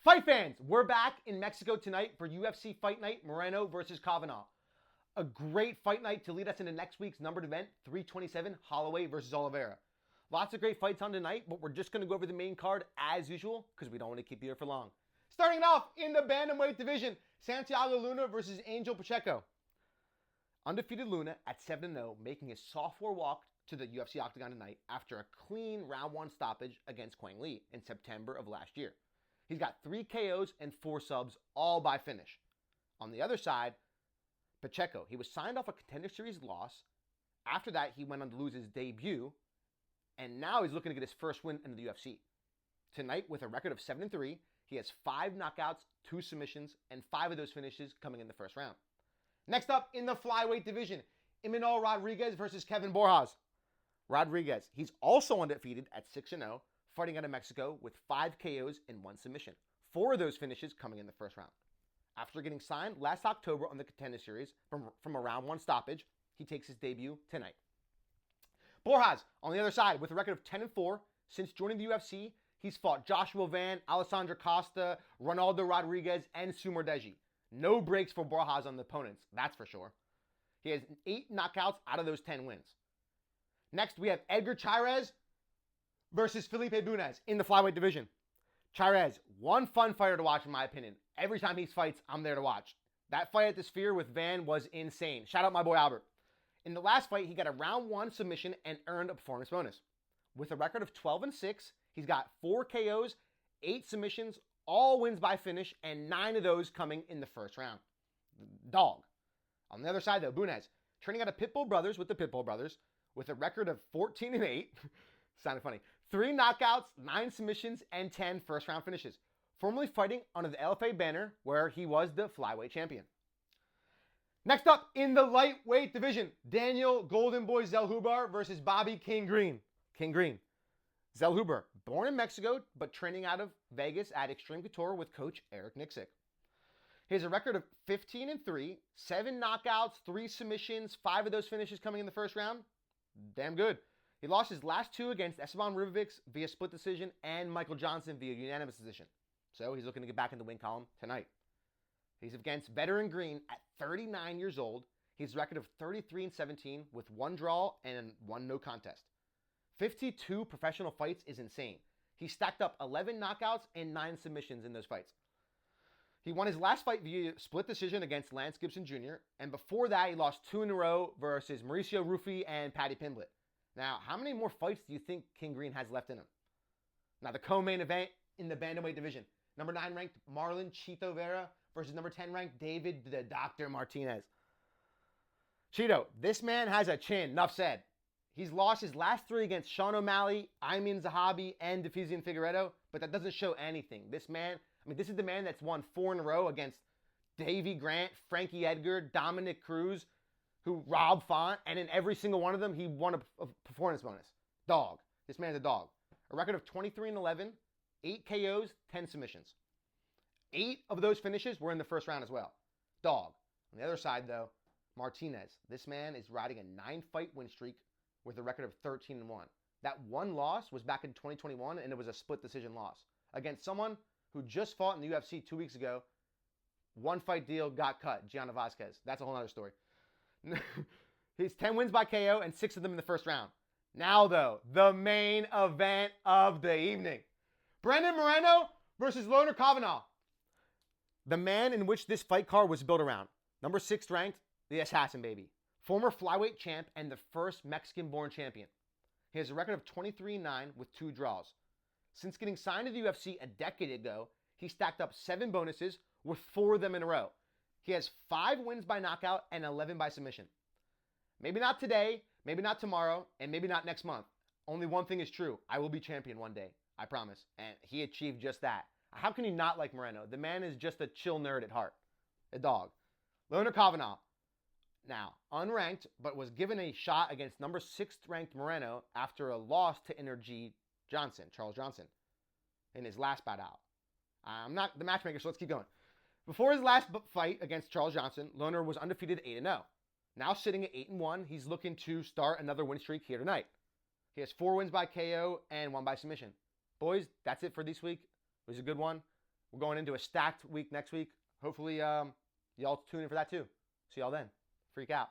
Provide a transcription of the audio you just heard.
Fight fans, we're back in Mexico tonight for UFC Fight Night, Moreno versus Kavanagh. A great fight night to lead us into next week's numbered event, 327, Holloway versus Oliveira. Lots of great fights on tonight, but we're just going to go over the main card as usual because we don't want to keep you here for long. Starting it off in the bantamweight division, Santiago Luna versus Angel Pacheco. Undefeated Luna at 7-0, making his sophomore walk to the UFC Octagon tonight after a clean round 1 stoppage against Quang Lee in September of last year. He's got 3 KOs and 4 subs, all by finish. On the other side, Pacheco, he was signed off a Contender Series loss. After that, he went on to lose his debut, and now he's looking to get his first win in the UFC. Tonight, with a record of 7-3, he has 5 knockouts, 2 submissions, and 5 of those finishes coming in the first round. Next up in the flyweight division, Imanol Rodriguez versus Kevin Borjas. Rodriguez, he's also undefeated at 6-0, fighting out of Mexico with 5 KOs and 1 submission. 4 of those finishes coming in the first round. After getting signed last October on the Contender Series from a round 1 stoppage, he takes his debut tonight. Borjas, on the other side, with a record of 10-4, since joining the UFC, he's fought Joshua Van, Alessandro Costa, Ronaldo Rodriguez, and Sumar Deji. No breaks for Borjas on the opponents, that's for sure. He has 8 knockouts out of those 10 wins. Next, we have Edgar Chairez versus Felipe Bunez in the flyweight division. Chairez, one fun fighter to watch in my opinion. Every time he fights, I'm there to watch. That fight at the Sphere with Van was insane. Shout out my boy Albert. In the last fight, he got a round 1 submission and earned a performance bonus. With a record of 12-6, he's got 4 KOs, 8 submissions, all wins by finish, and 9 of those coming in the first round. Dog. On the other side though, Bunez, training out of Pitbull Brothers with the Pitbull Brothers, with a record of 14-8, sounded funny, 3 knockouts, 9 submissions, and 10 first-round finishes. Formerly fighting under the LFA banner, where he was the flyweight champion. Next up in the lightweight division, Daniel Golden Boy Zellhuber versus Bobby King Green. King Green. Zellhuber, born in Mexico, but training out of Vegas at Extreme Couture with coach Eric Nixick. He has a record of 15-3, 7 knockouts, 3 submissions, 5 of those finishes coming in the first round. Damn good. He lost his last 2 against Esteban Ribovics via split decision and Michael Johnson via unanimous decision. So he's looking to get back in the win column tonight. He's against veteran Green at 39 years old. He's a record of 33-17 with 1 draw and 1 no contest. 52 professional fights is insane. He stacked up 11 knockouts and 9 submissions in those fights. He won his last fight via split decision against Lance Gibson Jr., and before that he lost 2 in a row versus Mauricio Ruffi and Paddy Pimblett. Now, how many more fights do you think King Green has left in him? Now, the co-main event in the bantamweight division. Number 9 ranked Marlon Chito Vera versus number 10 ranked David the Doctor Martinez. Chito, this man has a chin, enough said. He's lost his last 3 against Sean O'Malley, Ayman Zahabi, and Defizian Figueiredo, but that doesn't show anything. This is the man that's won 4 in a row against Davey Grant, Frankie Edgar, Dominic Cruz, who Rob Font, and in every single one of them, he won a performance bonus. Dog. This man's a dog. A record of 23-11, 8 KOs, 10 submissions. 8 of those finishes were in the first round as well. Dog. On the other side, though, Martinez. This man is riding a 9-fight win streak with a record of 13-1. That one loss was back in 2021, and it was a split decision loss against someone who just fought in the UFC 2 weeks ago. 1-fight deal, got cut. Gianna Vasquez. That's a whole other story. He's 10 wins by KO and 6 of them in the first round. Now, though, the main event of the evening. Brandon Moreno versus Loner Kavanagh. The man in which this fight card was built around. Number 6 ranked, the Assassin Baby. Former flyweight champ and the first Mexican-born champion. He has a record of 23-9 with 2 draws. Since getting signed to the UFC a decade ago, he stacked up 7 bonuses with 4 of them in a row. He has 5 wins by knockout and 11 by submission. Maybe not today, maybe not tomorrow, and maybe not next month. Only one thing is true. I will be champion one day. I promise. And he achieved just that. How can you not like Moreno? The man is just a chill nerd at heart. A dog. Loner Kavanagh. Now, unranked, but was given a shot against number 6 ranked Moreno after a loss to Energy Johnson, Charles Johnson, in his last bout out. I'm not the matchmaker, so let's keep going. Before his last fight against Charles Johnson, Loner was undefeated 8-0. Now sitting at 8-1, he's looking to start another win streak here tonight. He has 4 wins by KO and 1 by submission. Boys, that's it for this week. It was a good one. We're going into a stacked week next week. Hopefully, y'all tune in for that too. See y'all then. Freak out.